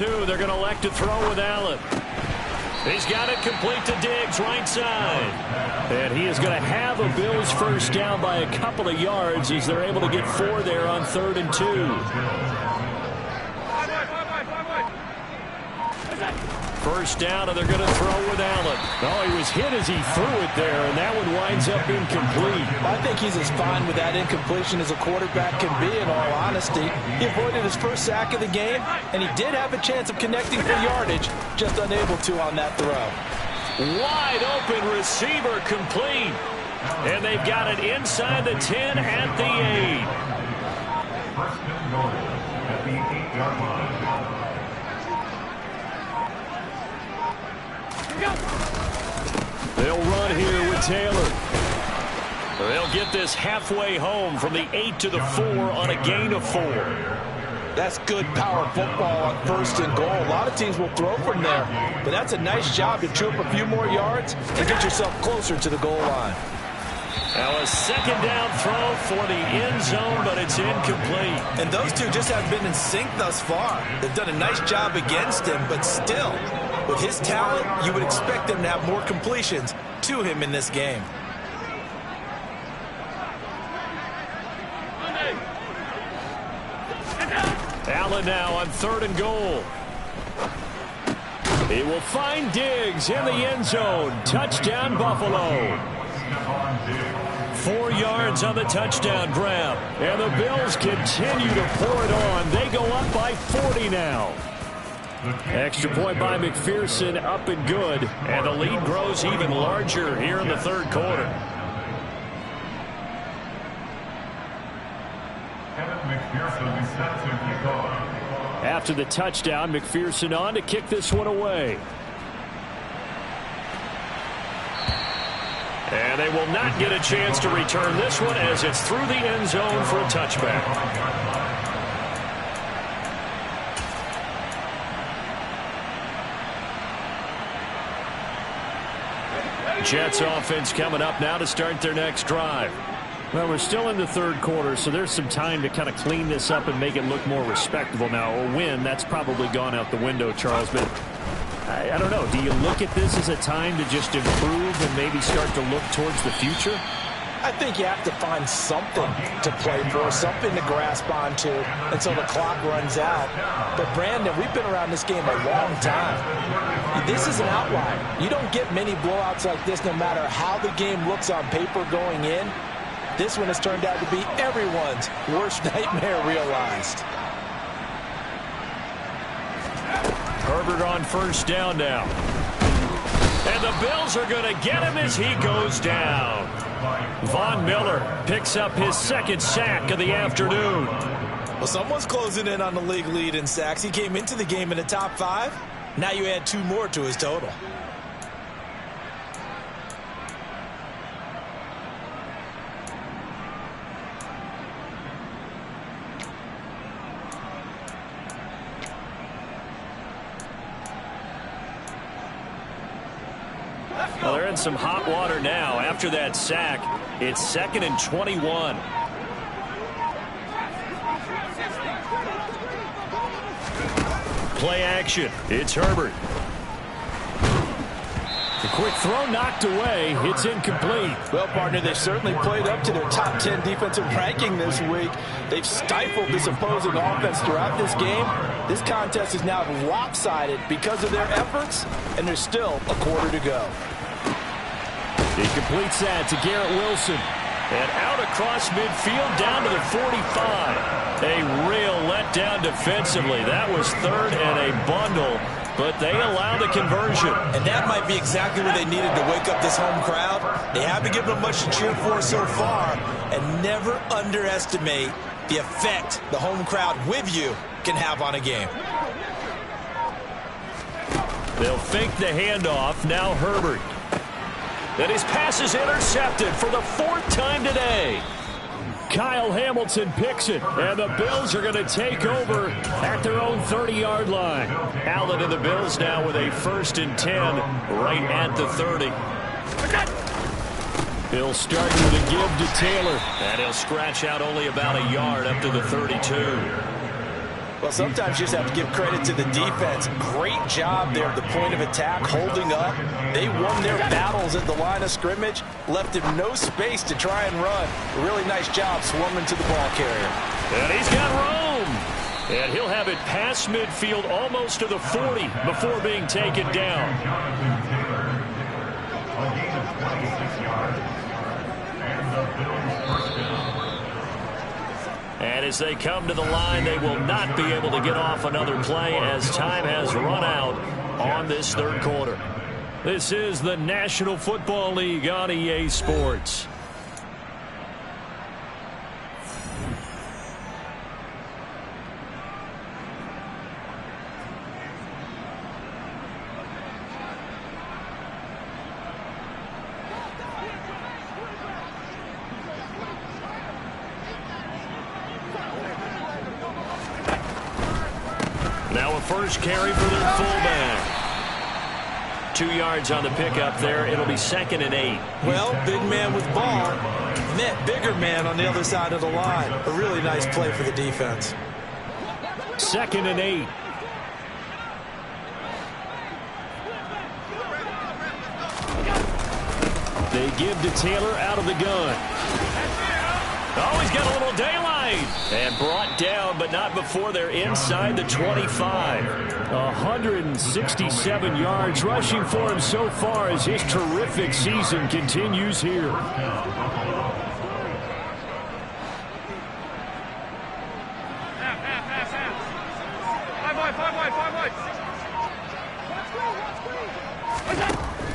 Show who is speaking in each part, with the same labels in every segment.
Speaker 1: 2. They're going to elect to throw with Allen. He's got it complete to Diggs, right side. And he is going to have a Bills first down by a couple of yards as they're able to get 4 there on 3rd and 2. First down, and they're going to throw with Allen. Oh, he was hit as he threw it there, and that one winds up incomplete.
Speaker 2: I think he's as fine with that incompletion as a quarterback can be, in all honesty. He avoided his first sack of the game, and he did have a chance of connecting for yardage, just unable to on that throw.
Speaker 1: Wide open receiver complete. And they've got it inside the 10 at the 8.
Speaker 3: First and goal at the 8-yard line.
Speaker 1: They'll run here with Taylor. They'll get this halfway home from the 8 to the 4 on a gain of 4.
Speaker 2: That's good power football on 1st and goal. A lot of teams will throw from there, but that's a nice job to chew up a few more yards and get yourself closer to the goal line.
Speaker 1: Now a second down throw for the end zone, but it's incomplete.
Speaker 2: And those two just have been in sync thus far. They've done a nice job against him, but still, with his talent, you would expect them to have more completions to him in this game.
Speaker 1: Allen now on 3rd and goal. He will find Diggs in the end zone. Touchdown, Buffalo. 4 yards on the touchdown grab. And the Bills continue to pour it on. They go up by 40 now. Extra point by McPherson, up and good. And the lead grows even larger here in the 3rd quarter. After the touchdown, McPherson on to kick this one away. And they will not get a chance to return this one as it's through the end zone for a touchback. Jets offense coming up now to start their next drive. Well, we're still in the 3rd quarter, so there's some time to kind of clean this up and make it look more respectable now. A win, that's probably gone out the window, Charles, but I don't know. Do you look at this as a time to just improve and maybe start to look towards the future?
Speaker 2: I think you have to find something to play for, something to grasp onto until the clock runs out. But, Brandon, we've been around this game a long time. This is an outlier. You don't get many blowouts like this no matter how the game looks on paper going in. This one has turned out to be everyone's worst nightmare realized.
Speaker 1: Herbert on first down now. And the Bills are going to get him as he goes down. Von Miller picks up his 2nd sack of the afternoon.
Speaker 2: Well, someone's closing in on the league lead in sacks. He came into the game in the top 5. Now you add 2 more to his total.
Speaker 1: Well, they're in some hot water now. After that sack, it's 2nd and 21. Play action. It's Herbert. The quick throw knocked away. It's incomplete.
Speaker 2: Well, partner, they certainly played up to their top 10 defensive ranking this week. They've stifled this opposing offense throughout this game. This contest is now lopsided because of their efforts, and there's still a quarter to go.
Speaker 1: He completes that to Garrett Wilson. And out across midfield down to the 45. A real letdown defensively. That was 3rd and a bundle, but they allow the conversion.
Speaker 2: And that might be exactly what they needed to wake up this home crowd. They haven't given them much to cheer for so far, and never underestimate the effect the home crowd with you can have on a game.
Speaker 1: They'll fake the handoff. Now Herbert. And his pass is intercepted for the 4th time today. Kyle Hamilton picks it, and the Bills are going to take over at their own 30-yard line. Allen and the Bills now with a 1st and 10 right at the 30. He'll start with a give to Taylor, and he'll scratch out only about a yard up to the 32.
Speaker 2: Well, sometimes you just have to give credit to the defense. Great job there at the point of attack, holding up. They won their battles at the line of scrimmage, left him no space to try and run. A really nice job swarming to the ball carrier.
Speaker 1: And he's got room. And he'll have it past midfield almost to the 40 before being taken down.
Speaker 3: A gain of 26 yards. And the Bills first down.
Speaker 1: And as they come to the line, they will not be able to get off another play as time has run out on this third quarter. This is the National Football League on EA Sports. Now a first carry for their fullback. 2 yards on the pickup there. It'll be 2nd and 8.
Speaker 2: Well, big man with ball met bigger man on the other side of the line. A really nice play for the defense.
Speaker 1: 2nd and 8. They give to Taylor out of the gun. Oh, he's got a little daylight. And brought down, but not before they're inside the 25. 167 yards rushing for him so far as his terrific season continues here.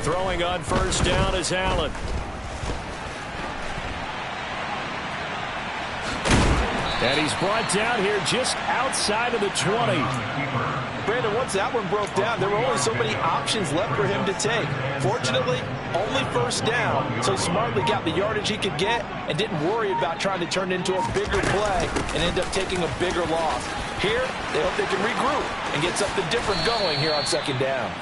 Speaker 1: Throwing on first down is Allen. And he's brought down here just outside of the 20.
Speaker 2: Brandon, once that one broke down, there were only so many options left for him to take. Fortunately, only first down, so smartly got the yardage he could get and didn't worry about trying to turn it into a bigger play and end up taking a bigger loss. Here, they hope they can regroup and get something different going here on 2nd down.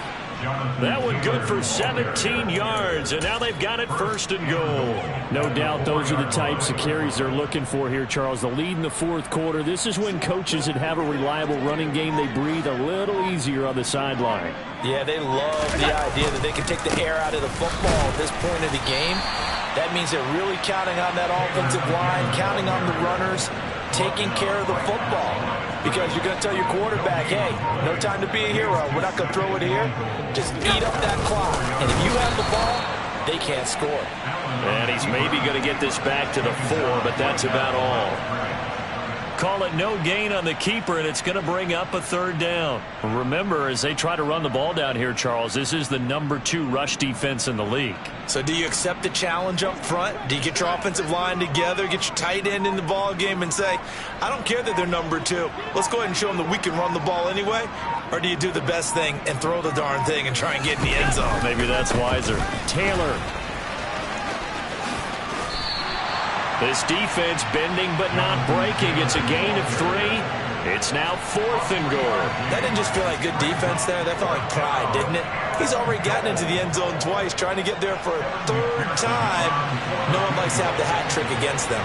Speaker 1: That one good for 17 yards, and now they've got it 1st and goal. No doubt those are the types of carries they're looking for here, Charles. The lead in the 4th quarter. This is when coaches that have a reliable running game, they breathe a little easier on the sideline.
Speaker 2: Yeah, they love the idea that they can take the air out of the football at this point of the game. That means they're really counting on that offensive line, counting on the runners, taking care of the football. Because you're going to tell your quarterback, hey, no time to be a hero. We're not going to throw it here. Just eat up that clock. And if you have the ball, they can't score.
Speaker 1: And he's maybe going to get this back to the 4, but that's about all. Call it no gain on the keeper, and it's going to bring up a 3rd down. Remember, as they try to run the ball down here, Charles, this is the number 2 rush defense in the league.
Speaker 2: So do you accept the challenge up front? Do you get your offensive line together, get your tight end in the ball game and say, I don't care that they're number 2. Let's go ahead and show them that we can run the ball anyway? Or do you do the best thing and throw the darn thing and try and get in the end zone?
Speaker 1: Maybe that's wiser. Taylor. This defense bending but not breaking. It's a gain of 3. It's now 4th and goal.
Speaker 2: That didn't just feel like good defense there. That felt like pride, didn't it? He's already gotten into the end zone twice, trying to get there for a 3rd time. No one likes to have the hat trick against them.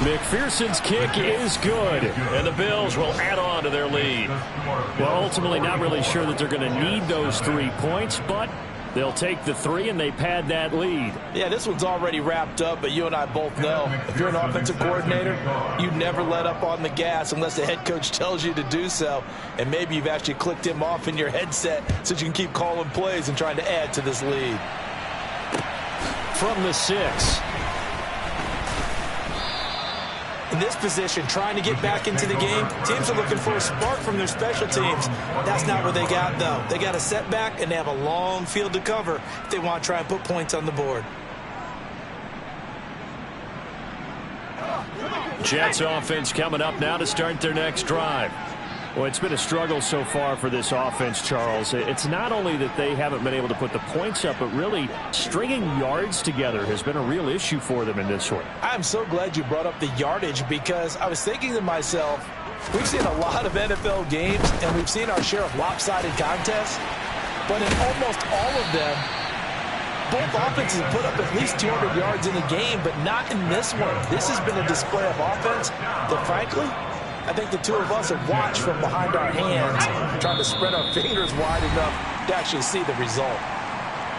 Speaker 1: McPherson's kick is good, and the Bills will add on to their lead. Well, ultimately not really sure that they're going to need those 3 points, but they'll take the 3 and they pad that lead.
Speaker 2: Yeah, this one's already wrapped up, but you and I both know if you're an offensive coordinator, you never let up on the gas unless the head coach tells you to do so. And maybe you've actually clicked him off in your headset so you can keep calling plays and trying to add to this lead.
Speaker 1: From the 6.
Speaker 2: In this position, trying to get back into the game, teams are looking for a spark from their special teams. That's not what they got, though. They got a setback, and they have a long field to cover if they want to try and put points on the board.
Speaker 1: Jets offense coming up now to start their next drive. Well, it's been a struggle so far for this offense, Charles. It's not only that they haven't been able to put the points up, but really stringing yards together has been a real issue for them in this one.
Speaker 2: I'm so glad you brought up the yardage because I was thinking to myself, we've seen a lot of NFL games and we've seen our share of lopsided contests, but in almost all of them, both offenses have put up at least 200 yards in a game, but not in this one. This has been a display of offense that, frankly, I think the two of us have watched from behind our hands, trying to spread our fingers wide enough to actually see the result.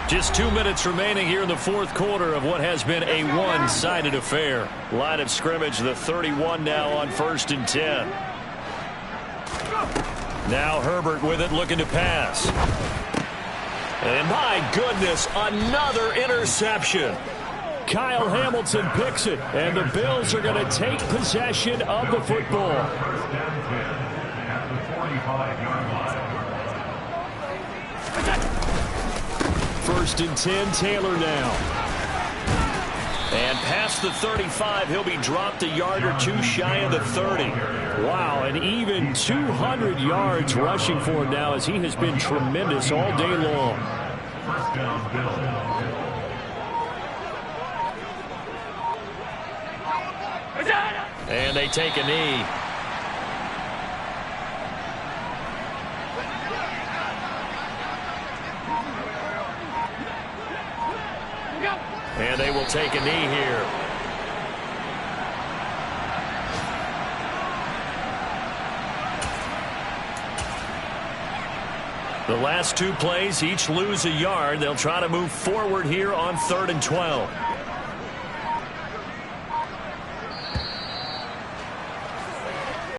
Speaker 1: Just 2 minutes remaining here in the fourth quarter of what has been a one-sided affair. Line of scrimmage, the 31 now on 1st and 10. Now Herbert with it, looking to pass. And my goodness, another interception. Kyle Hamilton picks it, and the Bills are going to take possession of the football.
Speaker 3: First and 10 at the 45-yard line.
Speaker 1: 1st and 10, Taylor now. And past the 35, he'll be dropped a yard or two shy of the 30. Wow, and even 200 yards rushing for him now as he has been tremendous all day long.
Speaker 3: First down, Bills.
Speaker 1: And they take a knee. And they will take a knee here. The last two plays each lose a yard. They'll try to move forward here on 3rd and 12.